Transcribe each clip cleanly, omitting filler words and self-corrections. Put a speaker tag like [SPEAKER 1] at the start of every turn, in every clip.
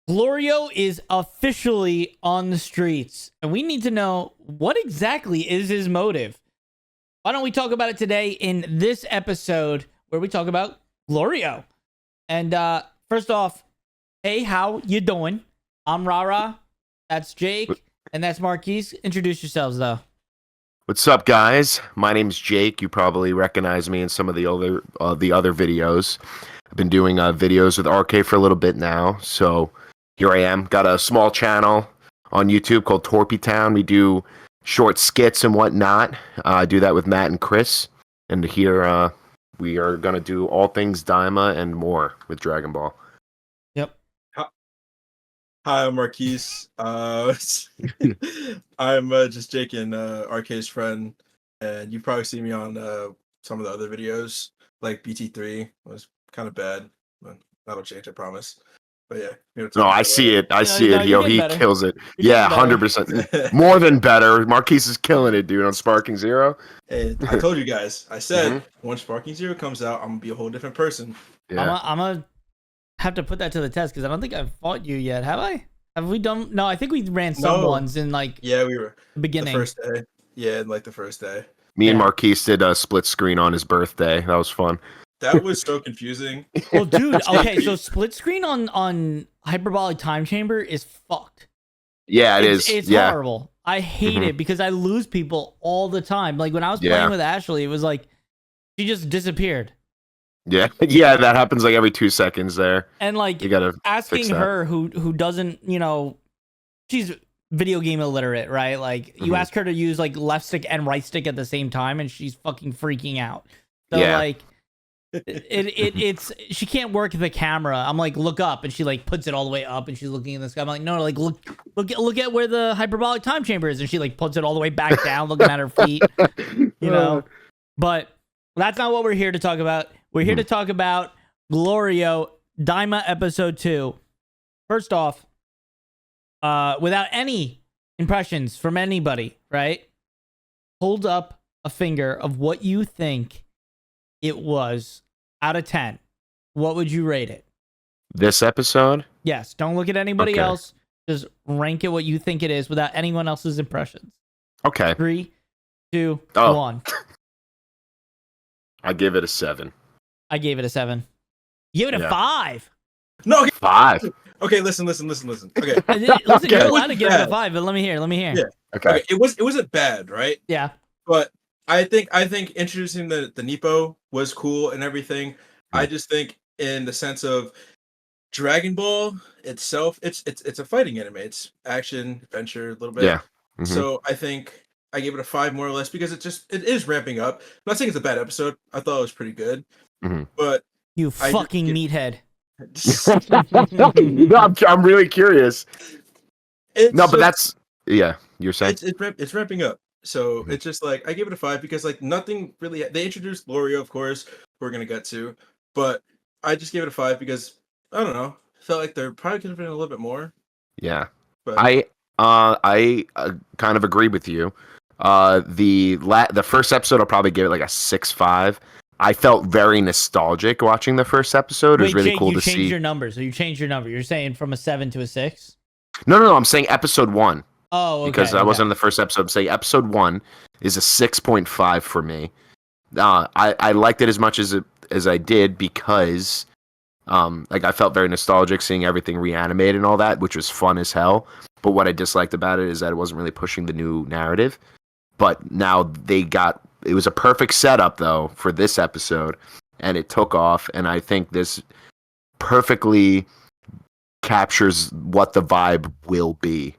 [SPEAKER 1] Glorio is officially on the streets, and we need to know what exactly is his motive. Why don't we talk about it today in this episode where we talk about Glorio? And first off, hey, how you doing? I'm Rara. That's Jake, and that's Marquise. Introduce yourselves, though.
[SPEAKER 2] What's up, guys? My name's Jake. You probably recognize me in some of the other videos. I've been doing videos with RK for a little bit now, so here I am. Got a small channel on YouTube called Torpy Town. We do short skits and whatnot. I do that with Matt and Chris, and here we are gonna do all things Daima and more with Dragon Ball.
[SPEAKER 1] Yep.
[SPEAKER 3] Hi, I'm Marquise. I'm just Jake and RK's friend, and you probably see me on some of the other videos, like BT3. It was kind of bad, but that'll change, I promise. But yeah,
[SPEAKER 2] No, I see it. I see it. Yo, he kills it.
[SPEAKER 1] You're
[SPEAKER 2] Yeah, 100%. More than better. Marquise is killing it, dude, on Sparking Zero.
[SPEAKER 3] Hey, I told you guys. I said once Sparking Zero comes out, I'm gonna be a whole different person.
[SPEAKER 2] Yeah.
[SPEAKER 1] I'm gonna have to put that to the test because I don't think I've fought you yet. Have I? Have we done? No, I think we ran some ones in like
[SPEAKER 3] we were
[SPEAKER 1] the beginning.
[SPEAKER 3] The first day. Yeah, like the first day.
[SPEAKER 2] Me and Marquise did a split screen on his birthday. That was fun.
[SPEAKER 3] That was so confusing.
[SPEAKER 1] Well, dude, okay, so split screen on Hyperbolic Time Chamber is fucked.
[SPEAKER 2] Yeah, it is.
[SPEAKER 1] It's horrible. I hate it because I lose people all the time. Like when I was playing with Ashley, it was like she just disappeared.
[SPEAKER 2] Yeah, that happens like every 2 seconds there.
[SPEAKER 1] And like
[SPEAKER 2] you gotta
[SPEAKER 1] asking her who doesn't, she's video game illiterate, right? Like you ask her to use like left stick and right stick at the same time, and she's fucking freaking out. So like. It's she can't work the camera. I'm like, look up, and she like puts it all the way up, and she's looking in the sky. I'm like, no, like look at where the hyperbolic time chamber is, and she like puts it all the way back down, looking at her feet, But that's not what we're here to talk about. We're here to talk about Glorio Daima episode 2. First off, without any impressions from anybody, right? Hold up a finger of what you think it was out of 10. What would you rate it?
[SPEAKER 2] This episode?
[SPEAKER 1] Yes. Don't look at anybody else. Just rank it what you think it is without anyone else's impressions.
[SPEAKER 2] Okay.
[SPEAKER 1] 3, 2, 1.
[SPEAKER 2] I give it a 7.
[SPEAKER 1] I gave it a 7. You gave it a 5.
[SPEAKER 3] No,
[SPEAKER 2] 5.
[SPEAKER 3] Okay, listen. Okay.
[SPEAKER 1] Listen, you're allowed to give it a 5, but let me hear.
[SPEAKER 3] Yeah.
[SPEAKER 2] Okay.
[SPEAKER 3] It wasn't bad, right?
[SPEAKER 1] Yeah.
[SPEAKER 3] But I think introducing the Nepo was cool and everything. I just think in the sense of Dragon Ball itself, it's a fighting anime. It's action, adventure, a little bit.
[SPEAKER 2] Yeah.
[SPEAKER 3] So I think I gave it a 5 more or less because it is ramping up. I'm not saying it's a bad episode. I thought it was pretty good. But
[SPEAKER 1] you fucking meathead.
[SPEAKER 2] No, I'm really curious. But that's you're saying
[SPEAKER 3] it's ramping up. So it's just like I gave it a 5 because like nothing really. They introduced Glorio, of course, we're gonna get to, but I just gave it a 5 because I don't know. Felt like there probably could have been a little bit more.
[SPEAKER 2] Yeah,
[SPEAKER 3] but
[SPEAKER 2] I kind of agree with you. The first episode I'll probably give it like a 6.5. I felt very nostalgic watching the first episode. It was really cool to see.
[SPEAKER 1] You changed your number, so you changed your number. You're saying from a 7 to a 6?
[SPEAKER 2] No. I'm saying episode 1.
[SPEAKER 1] Oh, okay.
[SPEAKER 2] Because I wasn't in the first episode. I'm saying episode 1 is a 6.5 for me. I liked it as much as I did because like I felt very nostalgic seeing everything reanimated and all that, which was fun as hell. But what I disliked about it is that it wasn't really pushing the new narrative. But now it was a perfect setup though for this episode, and it took off. And I think this perfectly captures what the vibe will be,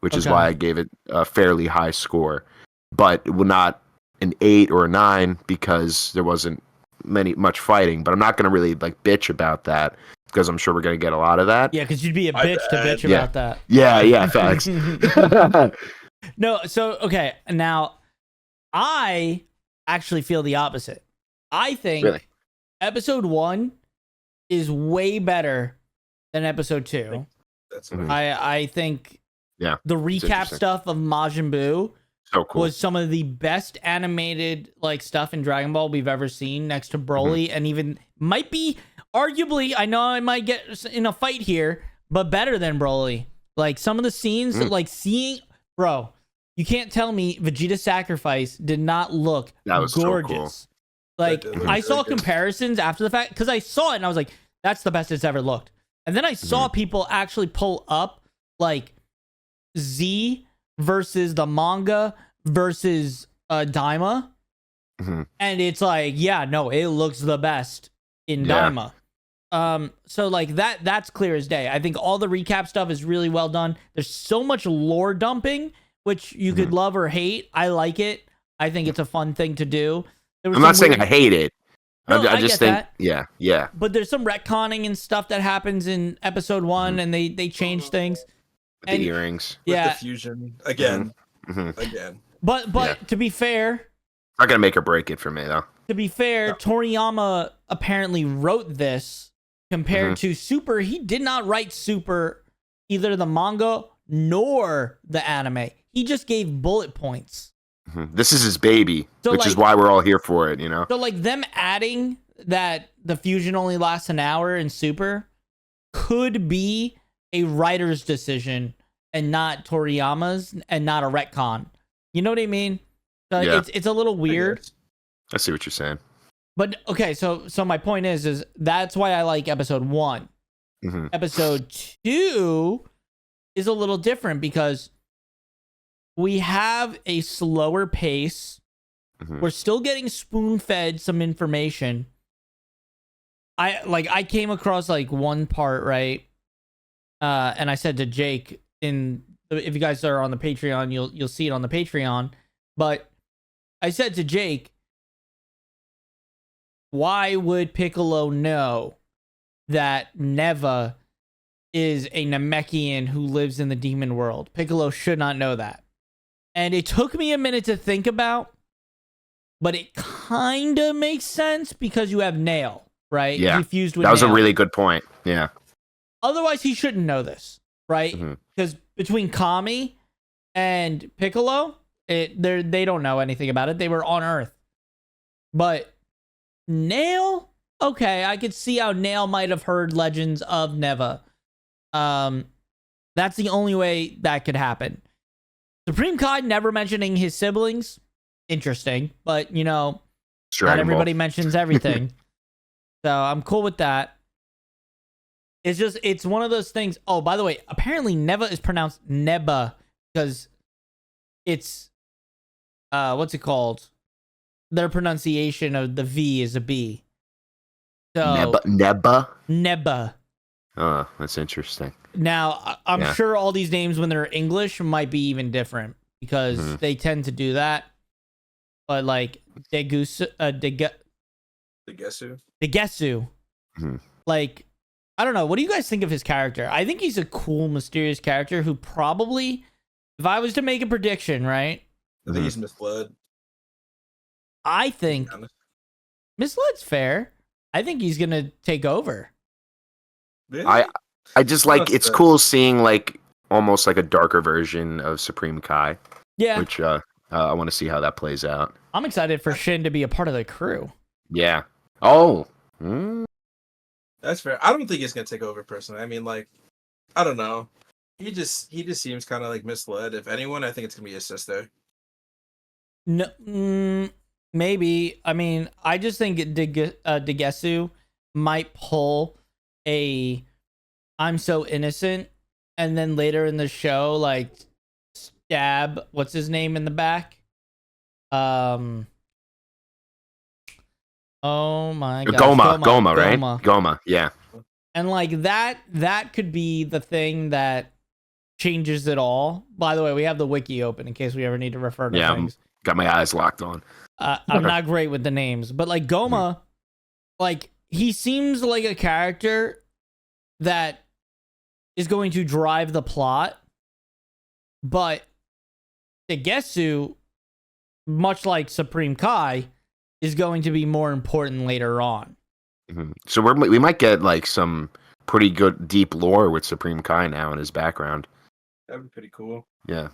[SPEAKER 2] which is why I gave it a fairly high score, but not an 8 or a 9 because there wasn't much fighting. But I'm not going to really like bitch about that because I'm sure we're going to get a lot of that.
[SPEAKER 1] Yeah, because you'd be a bitch to bitch about that.
[SPEAKER 2] Yeah, facts.
[SPEAKER 1] No, so okay, now I actually feel the opposite. I think episode 1 is way better than episode 2.
[SPEAKER 3] That's
[SPEAKER 1] I think the recap stuff of Majin Buu was some of the best animated like stuff in Dragon Ball we've ever seen, next to Broly, and even might be arguably, I know I might get in a fight here, but better than Broly. Like some of the scenes, like seeing, bro, you can't tell me Vegeta's sacrifice did not look gorgeous. So cool. Like I saw comparisons after the fact because I saw it and I was like, that's the best it's ever looked. And then I saw people actually pull up like Z versus the manga versus Daima. And it's like, yeah, no, it looks the best in Daima. So like that's clear as day. I think all the recap stuff is really well done. There's so much lore dumping, which you could love or hate. I like it. I think it's a fun thing to do.
[SPEAKER 2] I'm not saying I hate it.
[SPEAKER 1] No,
[SPEAKER 2] I just think,
[SPEAKER 1] that.
[SPEAKER 2] yeah.
[SPEAKER 1] But there's some retconning and stuff that happens in episode 1, and they change things.
[SPEAKER 2] With the earrings.
[SPEAKER 3] With the fusion again. Again.
[SPEAKER 1] But to be fair,
[SPEAKER 2] not gonna make or break it for me though.
[SPEAKER 1] To be fair, Toriyama apparently wrote this compared to Super. He did not write Super, either the manga nor the anime. He just gave bullet points.
[SPEAKER 2] This is his baby, which is why we're all here for it, you know?
[SPEAKER 1] So, like, them adding that the fusion only lasts an hour in Super could be a writer's decision and not Toriyama's and not a retcon. You know what I mean? So it's a little weird.
[SPEAKER 2] I see what you're saying.
[SPEAKER 1] But, okay, so my point is that's why I like episode 1. Episode 2 is a little different because we have a slower pace. We're still getting spoon-fed some information. I came across like one part, right? And I said to Jake, if you guys are on the Patreon, you'll see it on the Patreon. But I said to Jake, why would Piccolo know that Neva is a Namekian who lives in the demon world? Piccolo should not know that. And it took me a minute to think about, but it kind of makes sense because you have Nail, right?
[SPEAKER 2] Yeah,
[SPEAKER 1] he fused with
[SPEAKER 2] that was
[SPEAKER 1] Nail.
[SPEAKER 2] a really good point. Yeah.
[SPEAKER 1] Otherwise, he shouldn't know this, right? Because between Kami and Piccolo, they don't know anything about it. They were on Earth. But Nail, okay, I could see how Nail might have heard legends of Neva. That's the only way that could happen. Supreme Kai never mentioning his siblings, interesting, but you know, not everybody mentions everything. So I'm cool with that. It's one of those things. Oh, by the way, apparently Neva is pronounced Neba because it's what's it called? Their pronunciation of the V is a B. So Neba.
[SPEAKER 2] Oh, that's interesting.
[SPEAKER 1] Now, I'm sure all these names, when they're English, might be even different because they tend to do that. But like Degesu, like, I don't know. What do you guys think of his character? I think he's a cool, mysterious character who probably, if I was to make a prediction, right?
[SPEAKER 3] I think he's misled.
[SPEAKER 1] I think misled's fair. I think he's gonna take over.
[SPEAKER 3] Really?
[SPEAKER 2] I just like it's cool seeing like almost like a darker version of Supreme Kai.
[SPEAKER 1] Yeah.
[SPEAKER 2] Which I want to see how that plays out.
[SPEAKER 1] I'm excited for Shin to be a part of the crew.
[SPEAKER 2] Yeah. Oh.
[SPEAKER 3] That's fair. I don't think he's gonna take over personally. I mean, like, I don't know. He just seems kind of like misled. If anyone, I think it's gonna be his sister.
[SPEAKER 1] No, maybe. I mean, I just think Degesu might pull a "I'm so innocent," and then later in the show, like stab what's his name in the back. Oh my god.
[SPEAKER 2] Goma, right? Goma, yeah.
[SPEAKER 1] And like that could be the thing that changes it all. By the way, we have the wiki open in case we ever need to refer to things.
[SPEAKER 2] Got my eyes locked on.
[SPEAKER 1] I'm not great with the names, but like Goma, like he seems like a character that is going to drive the plot, but Degesu, much like Supreme Kai, is going to be more important later on.
[SPEAKER 2] So we might get like some pretty good deep lore with Supreme Kai now in his background.
[SPEAKER 3] That'd be pretty cool.
[SPEAKER 2] Yeah.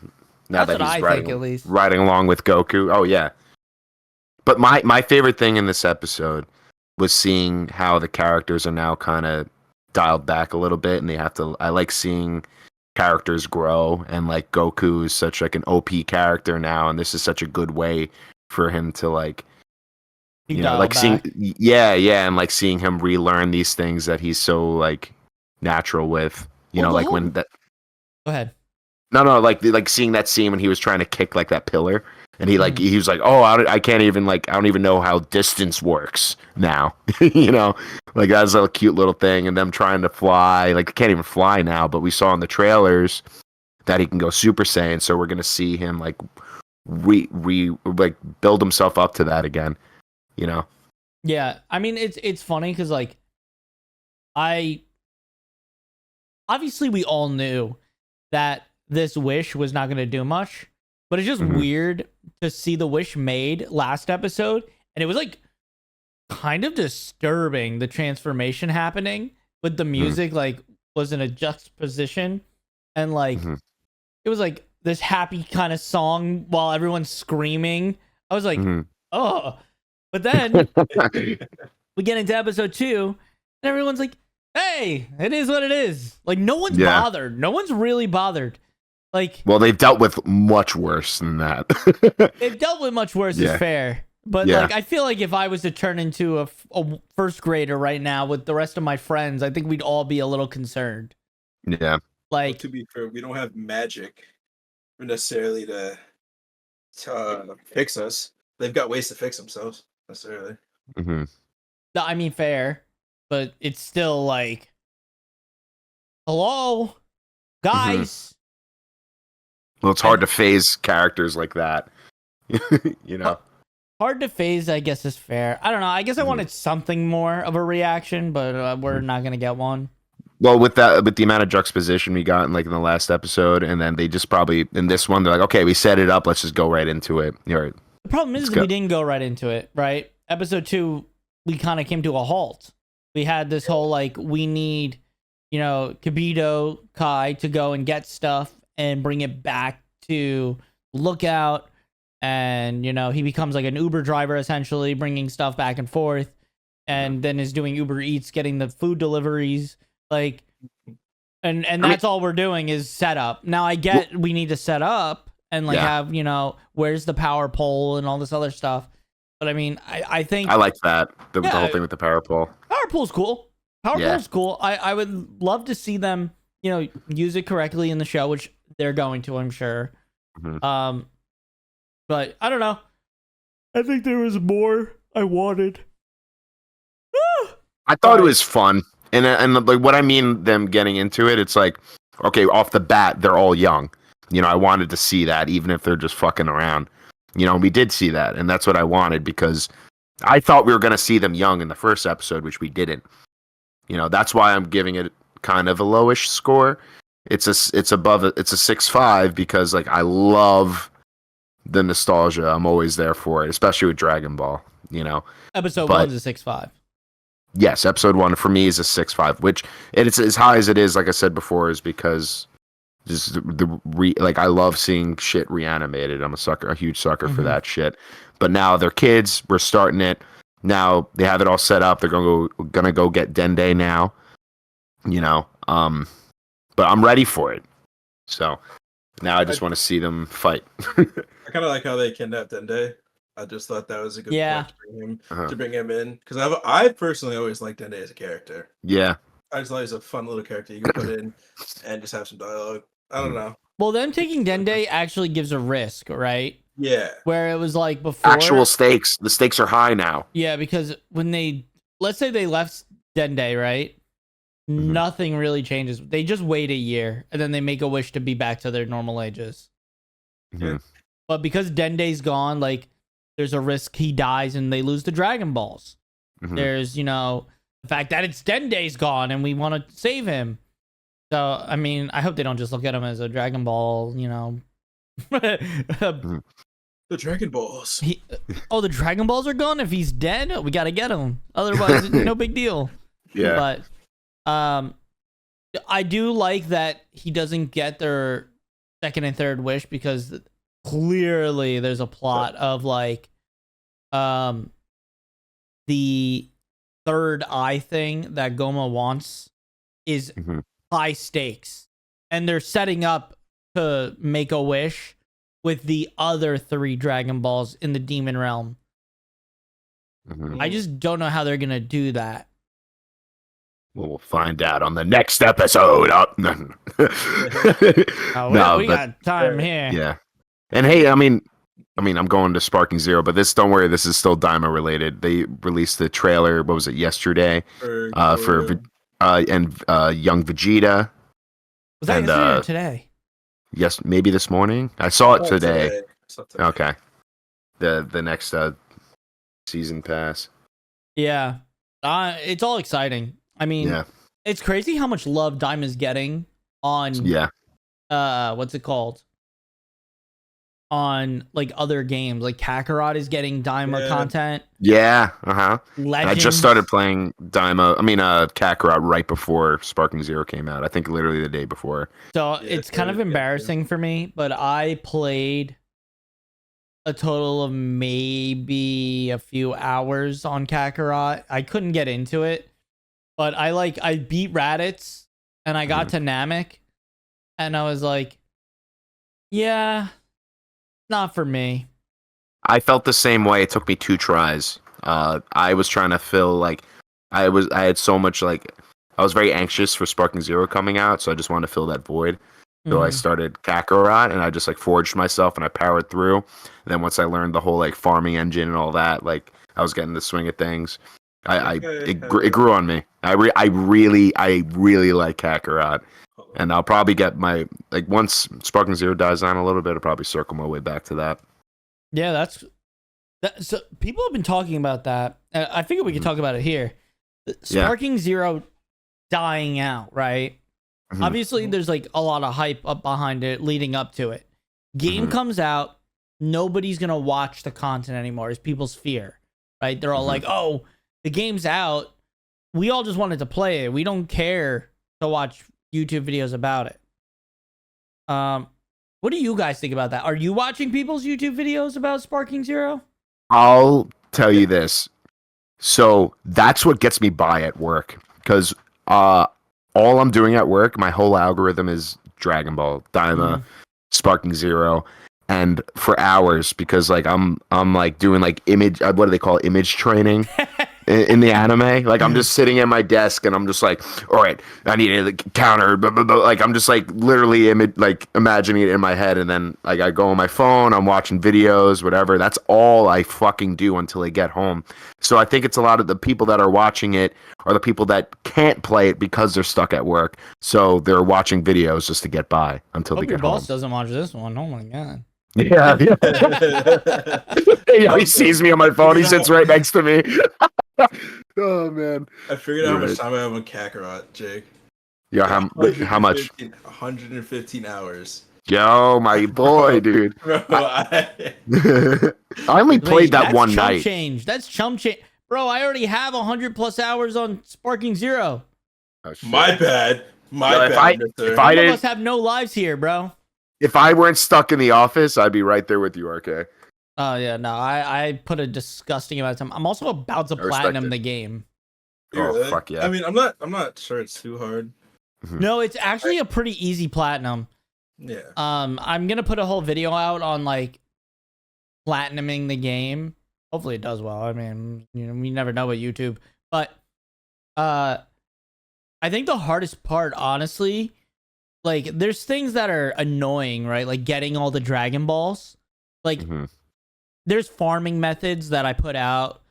[SPEAKER 2] Now
[SPEAKER 1] That's
[SPEAKER 2] that he's
[SPEAKER 1] what I think, at least.
[SPEAKER 2] riding along with Goku. Oh yeah. But my favorite thing in this episode was seeing how the characters are now kind of dialed back a little bit, and they have to. I like seeing characters grow, and like Goku is such like an OP character now, and this is such a good way for him to like, you know, like seeing, and like seeing him relearn these things that he's so like natural with, you know, like when that.
[SPEAKER 1] Go ahead.
[SPEAKER 2] No, like seeing that scene when he was trying to kick like that pillar, and he was like, oh, I can't even like, I don't even know how distance works now, you know, like that's a cute little thing, and them trying to fly, like they can't even fly now, but we saw in the trailers that he can go Super Saiyan, so we're gonna see him like like build himself up to that again, you know.
[SPEAKER 1] Yeah, I mean it's funny because like obviously we all knew that this wish was not going to do much, but it's just weird to see the wish made last episode, and it was like kind of disturbing, the transformation happening with the music like was in a juxtaposition, and like it was like this happy kind of song while everyone's screaming. I was like, oh, but then we get into episode 2 and everyone's like, hey, it is what it is. Like no one's bothered. No one's really bothered. Like,
[SPEAKER 2] well, they've dealt with much worse than that.
[SPEAKER 1] They've dealt with much worse, is fair. But like, I feel like if I was to turn into a first grader right now with the rest of my friends, I think we'd all be a little concerned.
[SPEAKER 2] Yeah.
[SPEAKER 3] Like, well, to be fair, we don't have magic necessarily to fix us. They've got ways to fix themselves necessarily.
[SPEAKER 1] No, I mean fair, but it's still like, hello, guys.
[SPEAKER 2] Well, it's hard to phase characters like that, you know.
[SPEAKER 1] Hard to phase, I guess, is fair. I don't know. I guess I wanted something more of a reaction, but we're not gonna get one.
[SPEAKER 2] Well, with the amount of juxtaposition we got in the last episode, and then they just probably in this one they're like, okay, we set it up, let's just go right into it. Right.
[SPEAKER 1] The problem is that we didn't go right into it, right? Episode 2, we kind of came to a halt. We had this whole like, we need, you know, Kibito Kai to go and get stuff and bring it back to Lookout, and you know he becomes like an Uber driver essentially, bringing stuff back and forth, and then is doing Uber Eats, getting the food deliveries, like, and that's all we're doing is set up. Now I get we need to set up and like have, you know, where's the power pole and all this other stuff, but I mean I think
[SPEAKER 2] I like that the whole thing with the power pole.
[SPEAKER 1] Power pole's cool. Power pole's cool. I would love to see them, you know, use it correctly in the show, which they're going to, I'm sure. But I don't know. I think there was more I wanted.
[SPEAKER 2] I thought it was fun, and like what I mean, them getting into it, it's like, okay, off the bat, they're all young. You know, I wanted to see that, even if they're just fucking around. You know, we did see that, and that's what I wanted, because I thought we were going to see them young in the first episode, which we didn't. You know, that's why I'm giving it kind of a lowish score. It's a 6.5, because like I love the nostalgia. I'm always there for it, especially with Dragon Ball, you know.
[SPEAKER 1] Episode 1's a 6.5.
[SPEAKER 2] Yes, episode 1 for me is a 6.5, which it's as high as it is, like I said before, is because just like I love seeing shit reanimated. I'm a huge sucker for that shit. But now they're kids, we're starting it. Now they have it all set up. They're gonna go get Dende now. You know, but I'm ready for it. So now I just want to see them fight.
[SPEAKER 3] I kind of like how they kidnapped Dende. I just thought that was a good point to bring him in, because I personally always liked Dende as a character.
[SPEAKER 2] Yeah,
[SPEAKER 3] I just thought he was a fun little character you can put in and just have some dialogue. I don't know.
[SPEAKER 1] Well, them taking Dende actually gives a risk, right?
[SPEAKER 3] Yeah.
[SPEAKER 1] Where it was like before,
[SPEAKER 2] actual stakes. The stakes are high now.
[SPEAKER 1] Yeah, because when let's say they left Dende, right? Nothing really changes. They just wait a year and then they make a wish to be back to their normal ages. But because Dende's gone, like, there's a risk he dies and they lose the Dragon Balls. There's, you know, the fact that it's Dende's gone and we want to save him. So, I mean, I hope they don't just look at him as a Dragon Ball, you know.
[SPEAKER 3] The Dragon Balls.
[SPEAKER 1] The Dragon Balls are gone? If he's dead, we got to get him. Otherwise, no big deal.
[SPEAKER 2] Yeah.
[SPEAKER 1] But I do like that he doesn't get their second and third wish, because clearly there's a plot of like the third eye thing that Goma wants, is high stakes, and they're setting up to make a wish with the other 3 Dragon Balls in the Demon Realm. I just don't know how they're gonna do that.
[SPEAKER 2] Well, we'll find out on the next episode.
[SPEAKER 1] We got time here.
[SPEAKER 2] Yeah, and hey, I mean, I'm going to Sparking Zero, but don't worry, this is still Daima related. They released the trailer. What was it, yesterday? For young Vegeta.
[SPEAKER 1] Was that yesterday or today?
[SPEAKER 2] Yes, maybe this morning. I saw it today. Okay, the next season pass.
[SPEAKER 1] Yeah, it's all exciting. I mean, it's crazy how much love Daima's getting on. What's it called? On like other games, like Kakarot is getting Daima content.
[SPEAKER 2] Yeah,
[SPEAKER 1] Legends.
[SPEAKER 2] I just started playing Kakarot right before Sparking Zero came out. I think literally the day before.
[SPEAKER 1] So it's kind of embarrassing for me, but I played a total of maybe a few hours on Kakarot. I couldn't get into it, but I beat Raditz and I got to Namek, and I was like, yeah, not for me.
[SPEAKER 2] I felt the same way. It took me 2 tries. I was trying to fill I had so much I was very anxious for Sparking Zero coming out, so I just wanted to fill that void. So I started Kakarot, and I just forged myself, and I powered through. And then once I learned the whole farming engine and all that, I was getting the swing of things. It grew on me. I really like Kakarot, and I'll probably get my once Sparking Zero dies on a little bit, I'll probably circle my way back to that.
[SPEAKER 1] Yeah, so people have been talking about that. I figure we could talk about it here. Sparking Zero dying out, right? Obviously, there's a lot of hype up behind it leading up to it. Game comes out, nobody's gonna watch the content anymore. Is people's fear, right? They're all like, "Oh, the game's out. We all just wanted to play it. We don't care to watch YouTube videos about it." What do you guys think about that? Are you watching people's YouTube videos about Sparking Zero?
[SPEAKER 2] I'll tell you this. So that's what gets me by at work, because all I'm doing at work, my whole algorithm is Dragon Ball, Daima, Sparking Zero, and for hours, because I'm doing image, what do they call it, image training in the anime. I'm just sitting at my desk and I'm just all right, I need a counter, blah, blah, blah. I'm just literally imagining it in my head, and then I go on my phone, I'm watching videos, whatever. That's all I fucking do until I get home. So I think it's a lot of the people that are watching it are the people that can't play it because they're stuck at work. So they're watching videos just to get by until they get home.
[SPEAKER 1] Your boss doesn't watch this one. Oh my god.
[SPEAKER 2] Yeah. He sees me on my phone. He sits right next to me. Oh man.
[SPEAKER 3] I figured out how much time I have on Kakarot, Jake.
[SPEAKER 2] Yeah, how much?
[SPEAKER 3] 115 hours.
[SPEAKER 2] Yo, my boy, dude.
[SPEAKER 3] Bro,
[SPEAKER 2] I only played that one night.
[SPEAKER 1] That's chump change. Bro, I already have 100+ hours on Sparking Zero.
[SPEAKER 3] Oh, my bad. My bad,
[SPEAKER 2] if I didn't,
[SPEAKER 1] of us have no lives here, bro.
[SPEAKER 2] If I weren't stuck in the office, I'd be right there with you, RK.
[SPEAKER 1] Oh yeah, no, I put a disgusting amount of time. I'm also about to platinum the game.
[SPEAKER 2] Oh fuck yeah!
[SPEAKER 3] I mean, I'm not sure it's too hard.
[SPEAKER 1] No, it's actually a pretty easy platinum.
[SPEAKER 3] Yeah.
[SPEAKER 1] I'm gonna put a whole video out on platinuming the game. Hopefully it does well. I mean, we never know with YouTube, but I think the hardest part, honestly, there's things that are annoying, right? Like getting all the Dragon Balls. There's farming methods that I put out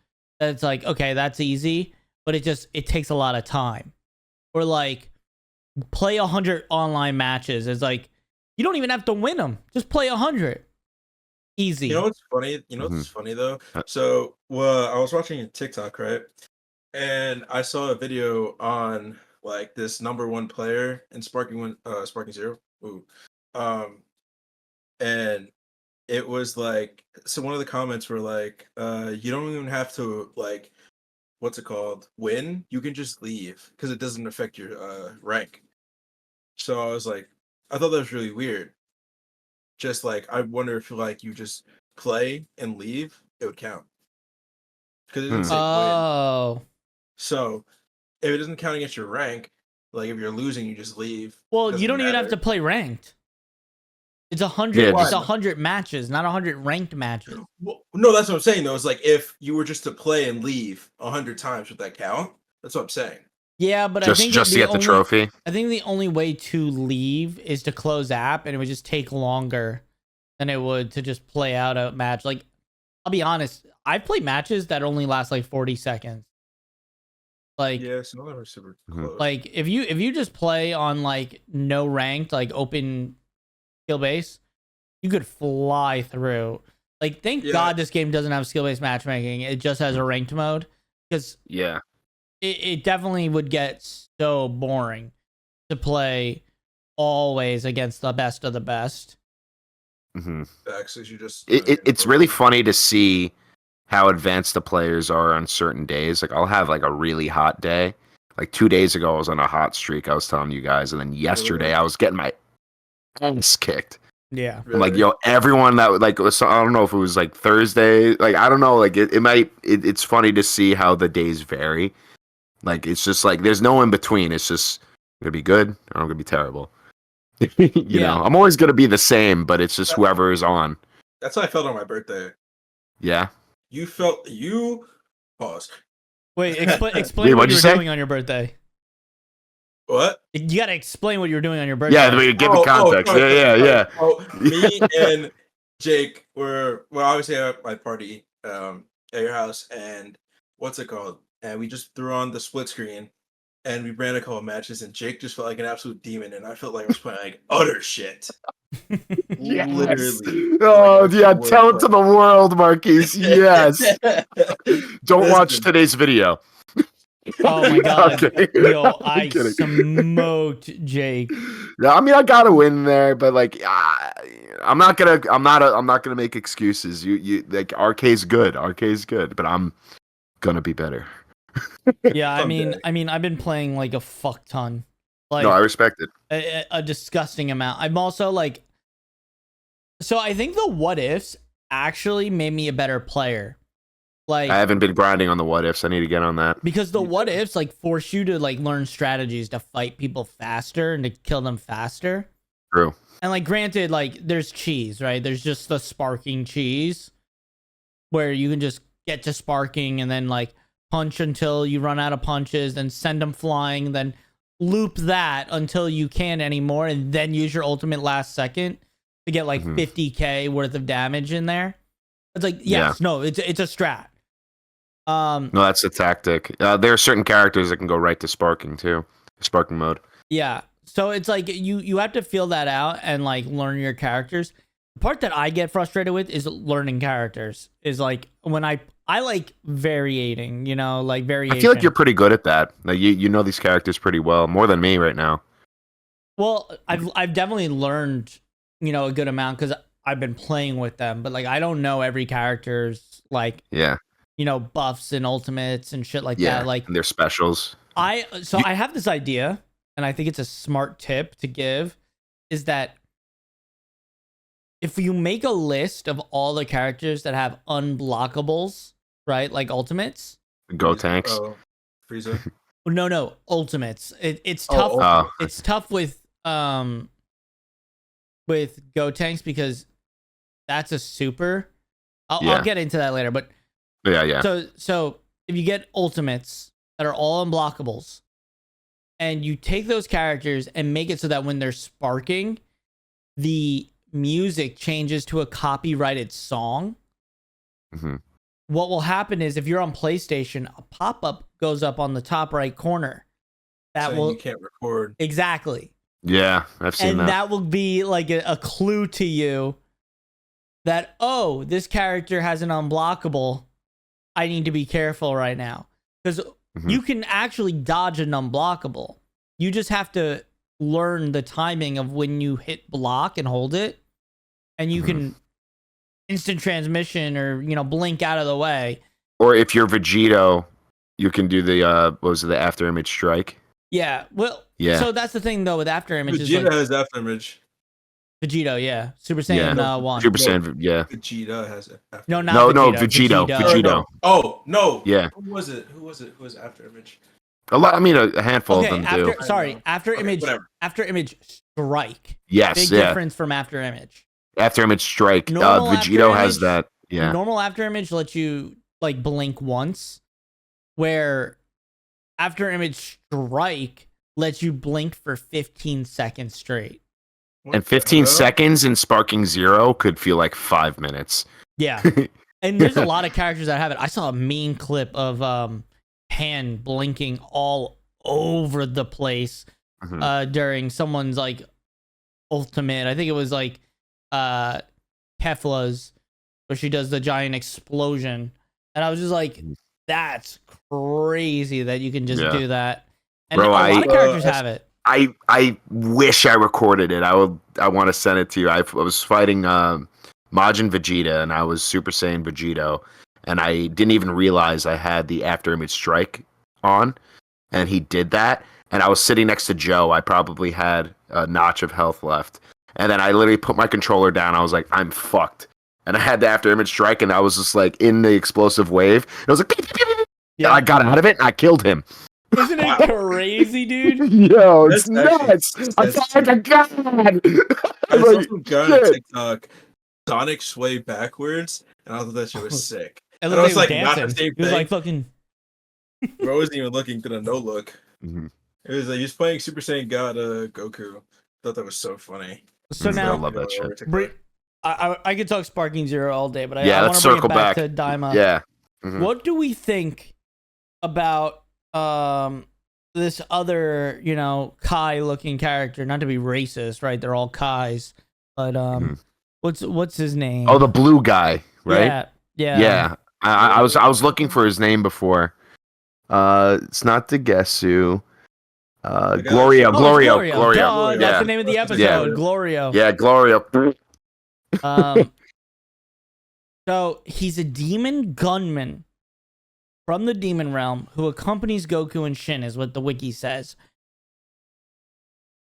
[SPEAKER 1] that's okay, that's easy, but it takes a lot of time. Or play 100 online matches. It's you don't even have to win them. Just play 100. Easy.
[SPEAKER 3] You know what's funny? You know what's funny though? So, I was watching a TikTok, right? And I saw a video on this number 1 player in Sparking Zero. Ooh. And it was so one of the comments were you don't even have to what's it called? Win? You can just leave because it doesn't affect your rank. So I was I thought that was really weird. Just I wonder if you just play and leave, it would count. Because it didn't say win.
[SPEAKER 1] Oh.
[SPEAKER 3] So if it doesn't count against your rank, Like if you're losing, you just leave.
[SPEAKER 1] Well, you don't even have to play ranked. It's 100.
[SPEAKER 2] Yeah,
[SPEAKER 1] it's 100 matches, not 100 ranked matches.
[SPEAKER 3] Well, no, that's what I'm saying though. It's like if you were just to play and leave 100 times, would that count? That's what I'm saying.
[SPEAKER 1] Yeah, but
[SPEAKER 2] just
[SPEAKER 1] I think
[SPEAKER 2] just to get the trophy.
[SPEAKER 1] I think the only way to leave is to close app, and it would just take longer than it would to just play out a match. Like, I'll be honest, I've played matches that only last like 40 seconds. Like,
[SPEAKER 3] yeah, some of them are super close.
[SPEAKER 1] Like if you just play on like no ranked, like open skill base, you could fly through. Like, thank God this game doesn't have skill based matchmaking. It just has a ranked mode, because it definitely would get so boring to play always against the best of the best.
[SPEAKER 2] Mm-hmm.
[SPEAKER 3] Actually, you just
[SPEAKER 2] it's really funny to see how advanced the players are on certain days. Like, I'll have like a really hot day. Like 2 days ago, I was on a hot streak. I was telling you guys, and then yesterday I was getting my ass kicked.
[SPEAKER 1] Yeah,
[SPEAKER 2] I'm like, yo, everyone that like, I don't know if it was like Thursday. Like, I don't know. Like, it's funny to see how the days vary. Like, it's just like there's no in between. It's just I'm gonna be good or I'm gonna be terrible. you know, I'm always gonna be the same, but it's just whoever is on.
[SPEAKER 3] That's how I felt on my birthday.
[SPEAKER 2] Yeah.
[SPEAKER 3] Pause.
[SPEAKER 1] Wait, explain what you were doing on your birthday.
[SPEAKER 3] What?
[SPEAKER 1] You gotta explain what you were doing on your birthday.
[SPEAKER 2] Yeah, give me context. Yeah.
[SPEAKER 3] Oh, me and Jake were obviously at my party at your house, and what's it called? And we just threw on the split screen, and we ran a couple of matches, and Jake just felt like an absolute demon, and I felt like I was playing like utter shit.
[SPEAKER 2] Yes.
[SPEAKER 3] Literally.
[SPEAKER 2] Oh, yeah, tell it to the world, Marquise. Yes. Don't watch today's video.
[SPEAKER 1] Oh my God.
[SPEAKER 2] Okay.
[SPEAKER 1] Yo, I smoked Jake.
[SPEAKER 2] Yeah, I mean, I gotta win there, but like, I'm not gonna make excuses. You like, RK's good, but I'm gonna be better.
[SPEAKER 1] Yeah, I mean, I've been playing like a fuck ton. Like,
[SPEAKER 2] no, I respect it.
[SPEAKER 1] A disgusting amount. I'm also like, so I think the what ifs actually made me a better player. Like,
[SPEAKER 2] I haven't been grinding on the what ifs. I need to get on that,
[SPEAKER 1] because the what ifs like force you to like learn strategies to fight people faster and to kill them faster.
[SPEAKER 2] True.
[SPEAKER 1] And like, granted, like there's cheese, right? There's just the sparking cheese where you can just get to sparking and then like punch until you run out of punches, then send them flying, then loop that until you can't anymore, and then use your ultimate last second to get like 50k worth of damage in there. It's like, no, it's a strat.
[SPEAKER 2] No, that's a tactic. There are certain characters that can go right to sparking too, sparking mode.
[SPEAKER 1] Yeah, so it's like you have to feel that out and like learn your characters. The part that I get frustrated with is learning characters. Is like when I like variating, you know, like variation.
[SPEAKER 2] I feel like you're pretty good at that. Like you know these characters pretty well, more than me right now.
[SPEAKER 1] Well, I've definitely learned, you know, a good amount because I've been playing with them. But like, I don't know every character's like, you know, buffs and ultimates and shit like that. Like,
[SPEAKER 2] and their specials.
[SPEAKER 1] I have this idea, and I think it's a smart tip to give, is that if you make a list of all the characters that have unblockables, right, like ultimates,
[SPEAKER 2] Go tanks.
[SPEAKER 3] Oh, Frieza.
[SPEAKER 1] No, ultimates. It's tough. It's tough with Go tanks because that's a super. I'll get into that later, but
[SPEAKER 2] yeah.
[SPEAKER 1] So if you get ultimates that are all unblockables, and you take those characters and make it so that when they're sparking, the music changes to a copyrighted song. What will happen is if you're on PlayStation, a pop-up goes up on the top right corner. That
[SPEAKER 3] you can't record.
[SPEAKER 1] Exactly.
[SPEAKER 2] Yeah, I've seen that.
[SPEAKER 1] And that will be like a clue to you that, oh, this character has an unblockable. I need to be careful right now. Because you can actually dodge an unblockable. You just have to learn the timing of when you hit block and hold it. And you can instant transmission or, you know, blink out of the way.
[SPEAKER 2] Or if you're Vegito, you can do the the after image strike.
[SPEAKER 1] Yeah, well, so that's the thing though with after image.
[SPEAKER 3] Vegeta has after image.
[SPEAKER 1] Vegito, yeah, Super Saiyan 1.
[SPEAKER 2] Super Saiyan, yeah.
[SPEAKER 3] Vegeta has it.
[SPEAKER 1] No, not
[SPEAKER 2] Vegito.
[SPEAKER 1] Vegito.
[SPEAKER 3] Oh no.
[SPEAKER 2] Yeah.
[SPEAKER 3] Who was it? Who was after image?
[SPEAKER 2] A lot. I mean, a handful
[SPEAKER 1] Okay,
[SPEAKER 2] of them
[SPEAKER 1] after
[SPEAKER 2] do.
[SPEAKER 1] sorry, after
[SPEAKER 3] Okay,
[SPEAKER 1] image,
[SPEAKER 3] whatever.
[SPEAKER 1] after image strike.
[SPEAKER 2] Yes,
[SPEAKER 1] Big
[SPEAKER 2] yeah.
[SPEAKER 1] difference from after image.
[SPEAKER 2] After image strike,
[SPEAKER 1] Normal
[SPEAKER 2] Vegito
[SPEAKER 1] after
[SPEAKER 2] has
[SPEAKER 1] image-
[SPEAKER 2] that. Yeah.
[SPEAKER 1] Normal after image lets you like blink once, where after image strike lets you blink for 15 seconds straight.
[SPEAKER 3] What
[SPEAKER 2] And
[SPEAKER 3] the
[SPEAKER 2] 15
[SPEAKER 3] hell?
[SPEAKER 2] seconds in Sparking Zero could feel like 5 minutes.
[SPEAKER 1] Yeah. And there's a lot of characters that have it. I saw a mean clip of Pan blinking all over the place
[SPEAKER 2] Mhm.
[SPEAKER 1] during someone's like ultimate. I think it was like Kefla's, where she does the giant explosion. And I was just like, that's crazy that you can just
[SPEAKER 2] Yeah.
[SPEAKER 1] do that. And
[SPEAKER 2] Bro,
[SPEAKER 1] a lot of characters
[SPEAKER 3] I-
[SPEAKER 1] have it.
[SPEAKER 2] I wish I recorded it. I want to send it to you. I was fighting Majin Vegeta, and I was Super Saiyan Vegito, and I didn't even realize I had the after image strike on, and he did that, and I was sitting next to Joe. I probably had a notch of health left, and then I literally put my controller down. I was like, I'm fucked, and I had the after image strike, and I was just like in the explosive wave. And I was like, pew, pew, pew, pew, pew.
[SPEAKER 1] Yeah.
[SPEAKER 2] I got out of it, and I killed him.
[SPEAKER 1] Isn't it crazy, dude?
[SPEAKER 2] Yo, it's
[SPEAKER 3] That's
[SPEAKER 2] nuts.
[SPEAKER 3] actually-
[SPEAKER 2] I felt like a god.
[SPEAKER 3] I saw
[SPEAKER 2] Like,
[SPEAKER 3] some guy on
[SPEAKER 2] shit.
[SPEAKER 3] TikTok Sonic sway backwards, and I thought that shit was sick.
[SPEAKER 1] And
[SPEAKER 3] I
[SPEAKER 1] then
[SPEAKER 3] was
[SPEAKER 1] they were
[SPEAKER 3] like, not the
[SPEAKER 1] dancing.
[SPEAKER 3] same
[SPEAKER 1] It was
[SPEAKER 3] thing.
[SPEAKER 1] like fucking.
[SPEAKER 3] Bro wasn't even looking, did a no look.
[SPEAKER 2] Mhm.
[SPEAKER 3] It was like he was playing Super Saiyan God Goku. Thought that was so funny.
[SPEAKER 1] So
[SPEAKER 2] I
[SPEAKER 1] now,
[SPEAKER 2] love that shit.
[SPEAKER 1] I could talk Sparking Zero all day, but I
[SPEAKER 2] Yeah,
[SPEAKER 1] want
[SPEAKER 2] let's
[SPEAKER 1] to bring it
[SPEAKER 2] circle
[SPEAKER 1] back
[SPEAKER 2] back.
[SPEAKER 1] to Daima.
[SPEAKER 2] Yeah. Mhm.
[SPEAKER 1] What do we think about this other, Kai looking character? Not to be racist, right? They're all Kais, but
[SPEAKER 2] Mhm.
[SPEAKER 1] what's his name?
[SPEAKER 2] Oh, the blue guy, right?
[SPEAKER 1] Yeah.
[SPEAKER 2] Yeah. I was looking for his name before. It's not Degesu.
[SPEAKER 3] The guy-
[SPEAKER 2] Glorio,
[SPEAKER 1] Oh, it's
[SPEAKER 2] Glorio.
[SPEAKER 1] Duh, that's
[SPEAKER 2] Yeah.
[SPEAKER 1] the name of the episode.
[SPEAKER 3] Yeah.
[SPEAKER 1] Glorio.
[SPEAKER 2] Yeah, Glorio.
[SPEAKER 1] So he's a demon gunman from the demon realm who accompanies Goku and Shin, is what the wiki says.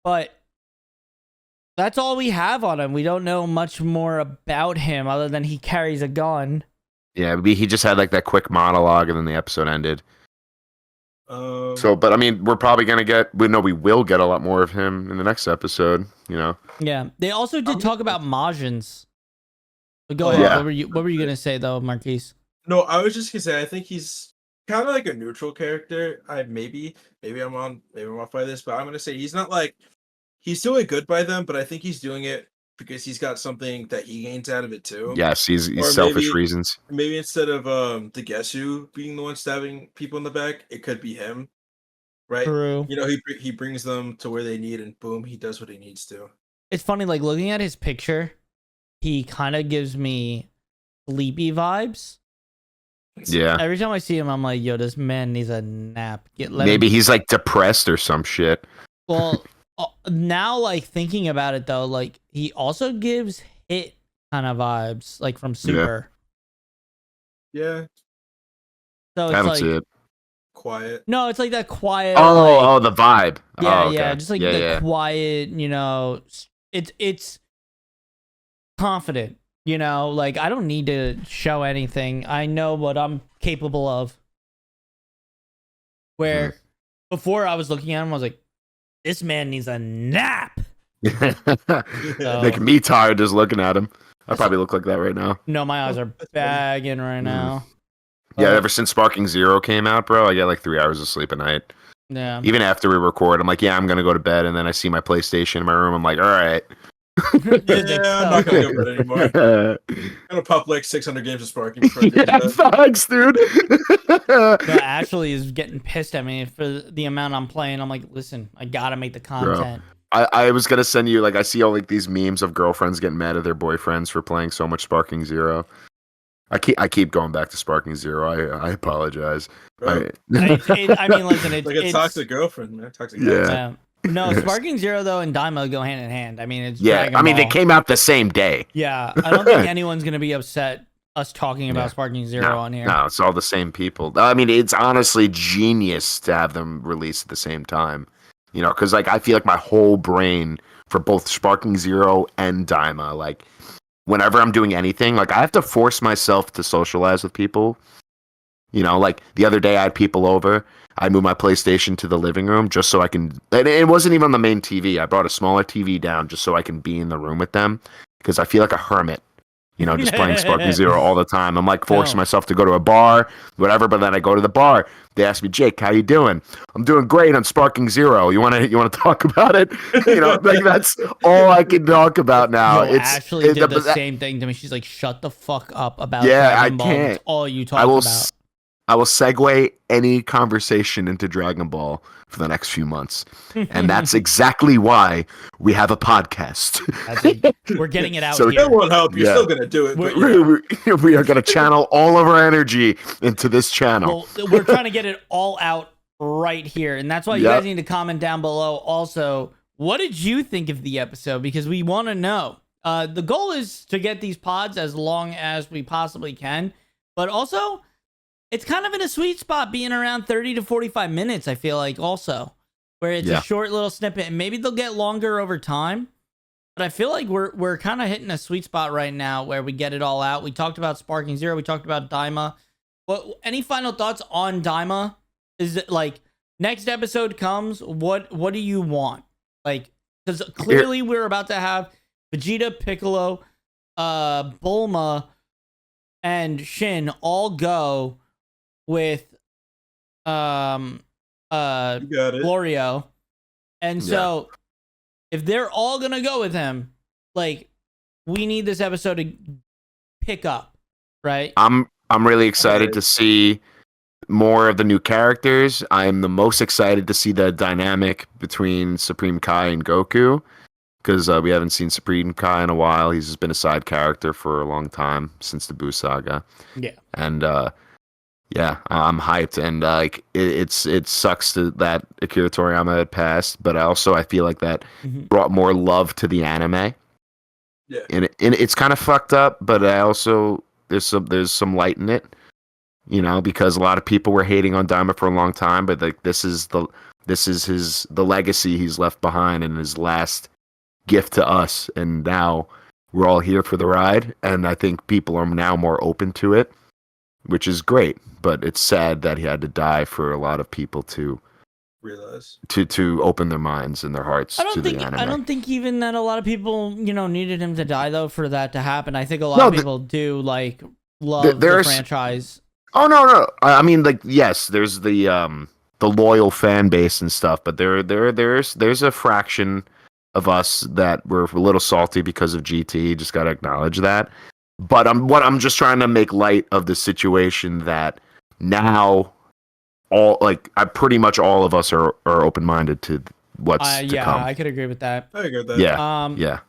[SPEAKER 1] But that's all we have on him. We don't know much more about him other than he carries a gun.
[SPEAKER 2] Yeah, he just had like that quick monologue and then the episode ended. So, but I mean, we're probably gonna we will get a lot more of him in the next episode.
[SPEAKER 1] Yeah. They also did talk about Majins. But go
[SPEAKER 3] Oh,
[SPEAKER 1] ahead.
[SPEAKER 2] yeah.
[SPEAKER 1] What were you gonna say though, Marquise?
[SPEAKER 3] No, I was just gonna say I think he's kind of like a neutral character. Maybe I'm off by this, but I'm gonna say he's not like he's doing good by them, but I think he's doing it because he's got something that he gains out of it too.
[SPEAKER 2] Yes, he's
[SPEAKER 3] Or
[SPEAKER 2] selfish
[SPEAKER 3] maybe-
[SPEAKER 2] reasons.
[SPEAKER 3] Maybe instead of the Gesu being the one stabbing people in the back, it could be him, right?
[SPEAKER 1] True.
[SPEAKER 3] He brings them to where they need, and boom, he does what he needs to.
[SPEAKER 1] It's funny, like looking at his picture, he kind of gives me sleepy vibes.
[SPEAKER 2] Yeah.
[SPEAKER 1] Every time I see him, I'm like, yo, this man needs a nap.
[SPEAKER 2] Maybe he's like depressed or some shit.
[SPEAKER 1] Well, now like thinking about it though, like he also gives Hit kind of vibes, like from Super.
[SPEAKER 3] Yeah,
[SPEAKER 1] So
[SPEAKER 2] I
[SPEAKER 1] it's
[SPEAKER 2] don't
[SPEAKER 1] like,
[SPEAKER 2] see it.
[SPEAKER 3] quiet.
[SPEAKER 1] no, it's like that quiet.
[SPEAKER 2] Oh,
[SPEAKER 1] like,
[SPEAKER 2] the vibe.
[SPEAKER 1] yeah,
[SPEAKER 2] Oh, okay.
[SPEAKER 1] yeah, just like
[SPEAKER 2] yeah,
[SPEAKER 1] the
[SPEAKER 2] yeah.
[SPEAKER 1] quiet. It's confident. Like I don't need to show anything. I know what I'm capable of. Where before I was looking at him, I was like, this man needs a nap.
[SPEAKER 2] Making me tired just looking at him. I probably look like that right now.
[SPEAKER 1] No, my eyes are
[SPEAKER 3] That's funny.
[SPEAKER 1] bagging right now.
[SPEAKER 2] Yeah,
[SPEAKER 1] But,
[SPEAKER 2] ever since Sparking Zero came out, bro, I get like 3 hours of sleep a night.
[SPEAKER 1] yeah.
[SPEAKER 2] Even after we record, I'm like, yeah, I'm gonna go to bed, and then I see my PlayStation in my room. I'm like, all right.
[SPEAKER 3] Yeah, I'm not gonna go to bed anymore.
[SPEAKER 2] yeah,
[SPEAKER 3] I'm gonna pop like 600 games of Sparking before I go to bed.
[SPEAKER 2] thanks, dude.
[SPEAKER 1] But Ashley is getting pissed at me for the amount I'm playing. I'm like, listen, I gotta make the content.
[SPEAKER 2] I was gonna send you I see all like these memes of girlfriends getting mad at their boyfriends for playing so much Sparking Zero. I keep going back to Sparking Zero. I apologize.
[SPEAKER 3] Bro,
[SPEAKER 1] I mean, listen,
[SPEAKER 3] like a
[SPEAKER 1] it's
[SPEAKER 3] toxic girlfriend, man. Toxic.
[SPEAKER 2] Yeah.
[SPEAKER 3] ex.
[SPEAKER 1] No, Sparking Zero though and Daima go hand in hand. I mean, it's
[SPEAKER 2] Yeah,
[SPEAKER 1] Dragon
[SPEAKER 2] I mean they
[SPEAKER 1] Ball.
[SPEAKER 2] came out the same day.
[SPEAKER 1] Yeah, I don't think anyone's gonna be upset us talking about
[SPEAKER 2] Yeah.
[SPEAKER 1] Sparking Zero on here.
[SPEAKER 2] No, it's all the same people. I mean, it's honestly genius to have them released at the same time. Because like I feel like my whole brain for both Sparking Zero and Daima, like whenever I'm doing anything, like I have to force myself to socialize with people You know, like the other day I had people over. I moved my PlayStation to the living room just so I can. And it wasn't even on the main TV. I brought a smaller TV down just so I can be in the room with them because I feel like a hermit. You know, just playing Sparking Zero all the time. I'm like forcing myself to go to a bar, whatever. But then I go to the bar. They ask me, Jake, how you doing? I'm doing great on Sparking Zero. You want to talk about it? You know, like that's all I can talk about now.
[SPEAKER 1] Yo, Ashley did the same thing to me. She's like, "Shut the fuck up about Dragon Ball.
[SPEAKER 2] Can't.
[SPEAKER 1] That's all you talk about."
[SPEAKER 2] I will segue any conversation into Dragon Ball for the next few months. And that's exactly why we have a podcast.
[SPEAKER 1] We're getting it out
[SPEAKER 3] so
[SPEAKER 1] here.
[SPEAKER 3] That won't help. You're still going to do it.
[SPEAKER 2] We are going to channel all of our energy into this channel.
[SPEAKER 1] Well, we're trying to get it all out right here. And that's why you guys need to comment down below. Also, what did you think of the episode? Because we want to know. The goal is to get these pods as long as we possibly can. But also, it's kind of in a sweet spot being around 30 to 45 minutes, I feel like, also. Where it's a short little snippet. And maybe they'll get longer over time. But I feel like we're kind of hitting a sweet spot right now where we get it all out. We talked about Sparking Zero. We talked about Daima. Any final thoughts on Daima? Is it like next episode comes? What do you want? Like, because clearly we're about to have Vegeta, Piccolo, Bulma, and Shin all go with Glorio. And so if they're all gonna go with him, like, we need this episode to pick up, right?
[SPEAKER 2] I'm really excited to see more of the new characters. I'm the most excited to see the dynamic between Supreme Kai and Goku, because we haven't seen Supreme Kai in a while. He's just been a side character for a long time, since the Buu saga.
[SPEAKER 1] Yeah.
[SPEAKER 2] And I'm hyped, and it sucks that Akira Toriyama had passed, but I feel like that brought more love to the anime.
[SPEAKER 3] Yeah,
[SPEAKER 2] and it's kind of fucked up, but there's some light in it, you know, because a lot of people were hating on Daima for a long time, but like this is the legacy he's left behind and his last gift to us, and now we're all here for the ride, and I think people are now more open to it, which is great. But it's sad that he had to die for a lot of people to
[SPEAKER 3] realize
[SPEAKER 2] to open their minds and their hearts to the anime.
[SPEAKER 1] I don't think even that a lot of people, you know, needed him to die though for that to happen. I think a lot of people do like love the franchise.
[SPEAKER 2] Oh no! I mean, like, yes, there's the loyal fan base and stuff, but there's a fraction of us that were a little salty because of GT. Just gotta acknowledge that. But I'm just trying to make light of the situation that now pretty much all of us are open minded to what's to come.
[SPEAKER 1] I could agree with that.
[SPEAKER 3] I agree with that.
[SPEAKER 2] Yeah.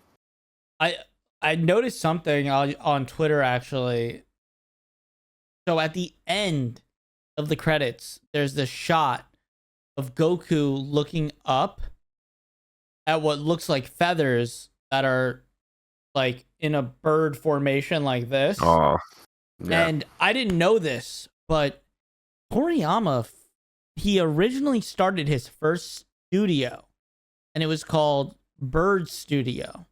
[SPEAKER 1] I noticed something on Twitter actually. So at the end of the credits, there's this shot of Goku looking up at what looks like feathers that are like in a bird formation like this.
[SPEAKER 2] Oh, yeah.
[SPEAKER 1] And I didn't know this, but Toriyama, he originally started his first studio, and it was called Bird Studio.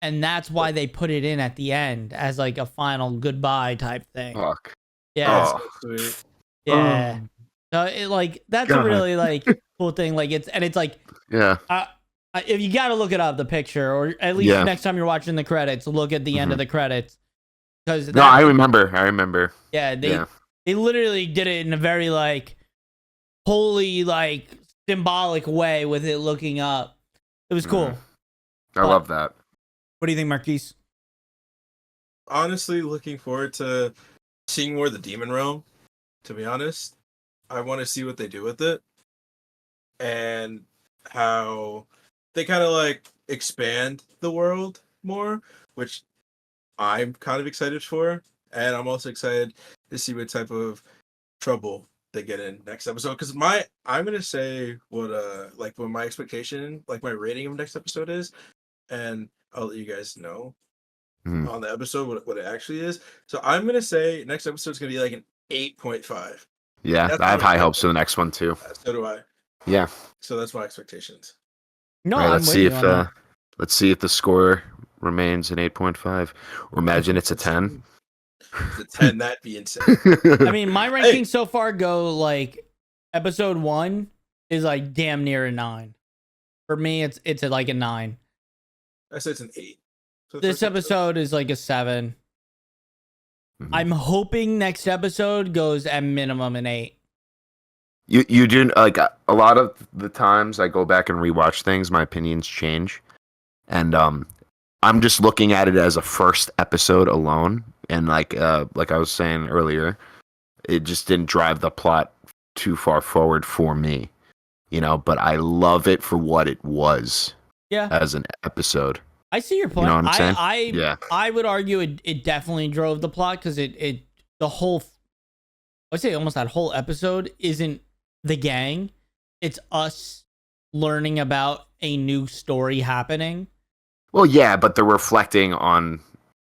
[SPEAKER 1] And that's why they put it in at the end as like a final goodbye type thing.
[SPEAKER 2] Fuck.
[SPEAKER 1] Yeah.
[SPEAKER 3] Oh. So sweet.
[SPEAKER 1] Yeah. So it like that's a really like cool thing. Like it's like if you got to look it up, the picture, or at least next time you're watching the credits, look at the end of the credits. Because
[SPEAKER 2] I remember.
[SPEAKER 1] Yeah, they literally did it in a very like holy, like symbolic way with it looking up. It was cool.
[SPEAKER 2] I love that.
[SPEAKER 1] What do you think, Marquise?
[SPEAKER 3] Honestly, looking forward to seeing more of the Demon Realm. To be honest, I want to see what they do with it and how they kind of like expand the world more, which I'm kind of excited for. And I'm also excited to see what type of trouble they get in next episode. Because I'm gonna say what my expectation, like my rating of next episode is, and I'll let you guys know on the episode what it actually is. So I'm gonna say next episode is gonna be like an 8.5.
[SPEAKER 2] Yeah, I have high hopes for the next one too.
[SPEAKER 3] So do I.
[SPEAKER 2] Yeah.
[SPEAKER 3] So that's my expectations.
[SPEAKER 1] No,
[SPEAKER 2] right, let's see if the score remains an 8.5, or imagine it's a 10.
[SPEAKER 3] to 10, that'd be insane.
[SPEAKER 1] I mean, my rankings so far go like episode 1 is like damn near a 9. For me, it's like a 9.
[SPEAKER 3] I say it's an 8. So
[SPEAKER 1] This episode is like a 7.
[SPEAKER 2] Mhm.
[SPEAKER 1] I'm hoping next episode goes at minimum an 8.
[SPEAKER 2] You do like a lot of the times I go back and rewatch things, my opinions change, and I'm just looking at it as a first episode alone, and like I was saying earlier, it just didn't drive the plot too far forward for me, you know. But I love it for what it was, as an episode.
[SPEAKER 1] I see your point.
[SPEAKER 2] You know what I'm saying?
[SPEAKER 1] I would argue it definitely drove the plot because the whole, I'd say almost that whole episode isn't the gang. It's us learning about a new story happening.
[SPEAKER 2] Well, yeah, but they're reflecting on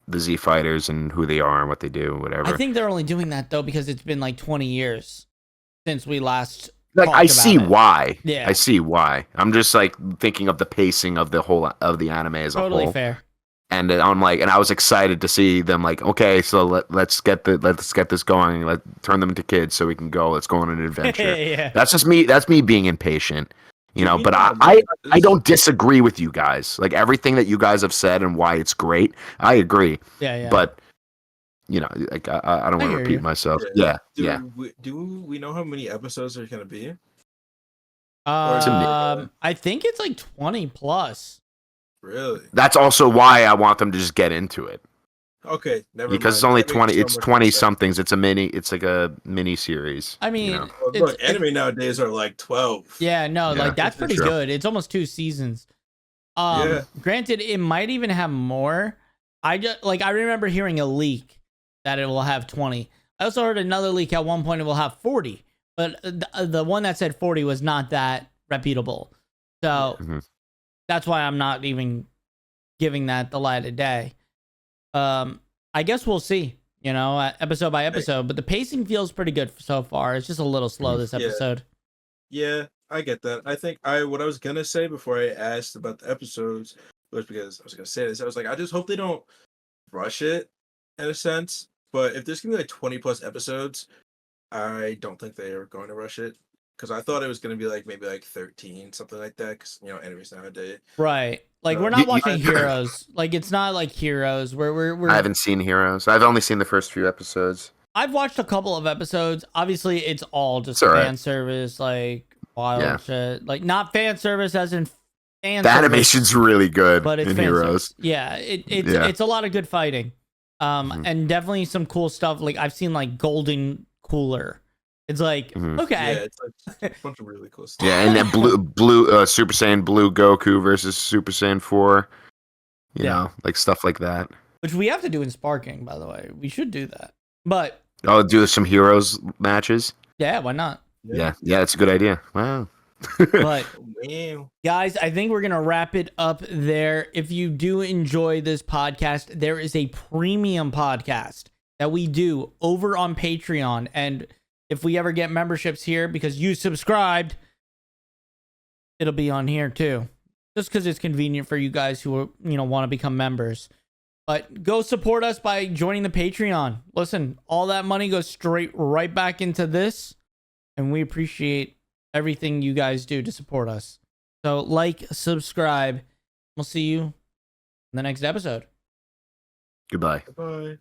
[SPEAKER 2] the Z Fighters and who they are and what they do, whatever.
[SPEAKER 1] I think they're only doing that though because it's been like 20 years since we last.
[SPEAKER 2] Like I see why.
[SPEAKER 1] Yeah,
[SPEAKER 2] I see why. I'm just like thinking of the pacing of the whole of the anime as a whole.
[SPEAKER 1] Totally fair.
[SPEAKER 2] And I'm like, and I was excited to see them. Like, okay, so let's get this going. Let turn them into kids so we can go. Let's go on an adventure.
[SPEAKER 1] Yeah.
[SPEAKER 2] That's just me. That's me being impatient, you know. But I don't disagree with you guys. Like everything that you guys have said and why it's great, I agree.
[SPEAKER 1] Yeah.
[SPEAKER 2] But you know, like I don't want to repeat myself.
[SPEAKER 3] Do we know how many episodes are gonna be?
[SPEAKER 1] I think it's like 20 plus.
[SPEAKER 3] Really?
[SPEAKER 2] That's also why I want them to just get into it.
[SPEAKER 3] Okay, never
[SPEAKER 2] because
[SPEAKER 3] mind.
[SPEAKER 2] It's only
[SPEAKER 3] That
[SPEAKER 2] 20.
[SPEAKER 3] makes so
[SPEAKER 2] It's
[SPEAKER 3] much
[SPEAKER 2] 20
[SPEAKER 3] more sense.
[SPEAKER 2] somethings. It's like a mini series.
[SPEAKER 1] I mean,
[SPEAKER 2] you know?
[SPEAKER 3] Well, look, anime nowadays are like 12.
[SPEAKER 1] Yeah, no,
[SPEAKER 2] Yeah,
[SPEAKER 1] like that's pretty
[SPEAKER 2] true.
[SPEAKER 1] good. It's almost 2 seasons.
[SPEAKER 3] Yeah.
[SPEAKER 1] Granted, it might even have more. I remember hearing a leak that it will have 20. I also heard another leak at one point it will have 40, but the one that said 40 was not that reputable. So that's why I'm not even giving that the light of day. I guess we'll see, you know, episode by episode, but the pacing feels pretty good so far. It's just a little slow this episode.
[SPEAKER 3] Yeah, I get that. I think what I was gonna say before I asked about the episodes was because I was gonna say this. I was like, I just hope they don't rush it in a sense. But if there's gonna be like 20 plus episodes, I don't think they are going to rush it. Because I thought it was gonna be like maybe like 13, something like that. Because you know, animes nowadays.
[SPEAKER 1] Right. Like we're not watching Heroes. Like it's not like Heroes where we're.
[SPEAKER 2] I haven't seen Heroes. I've only seen the first few episodes.
[SPEAKER 1] I've watched a couple of episodes. Obviously, it's all just fan service, like wild shit. Like not fan service as in fan.
[SPEAKER 2] The animation's really good,
[SPEAKER 1] but it's
[SPEAKER 2] in Heroes.
[SPEAKER 1] Yeah, it's a lot of good fighting, and definitely some cool stuff. Like I've seen like Golden Cooler. It's like okay,
[SPEAKER 3] Yeah, it's like a bunch of really cool stuff.
[SPEAKER 2] Yeah, and then blue Super Saiyan Blue Goku versus Super Saiyan 4. You know, like stuff like that.
[SPEAKER 1] Which we have to do in Sparking, by the way. We should do that. But
[SPEAKER 2] I'll do some Heroes matches.
[SPEAKER 1] Yeah, why not?
[SPEAKER 2] Yeah, it's a good idea. Wow.
[SPEAKER 1] But guys, I think we're gonna wrap it up there. If you do enjoy this podcast, there is a premium podcast that we do over on Patreon, and if we ever get memberships here because you subscribed, it'll be on here too. Just because it's convenient for you guys who want to become members. But go support us by joining the Patreon. Listen, all that money goes straight right back into this, and we appreciate everything you guys do to support us. So like, subscribe. We'll see you in the next episode.
[SPEAKER 2] Goodbye.
[SPEAKER 3] Bye.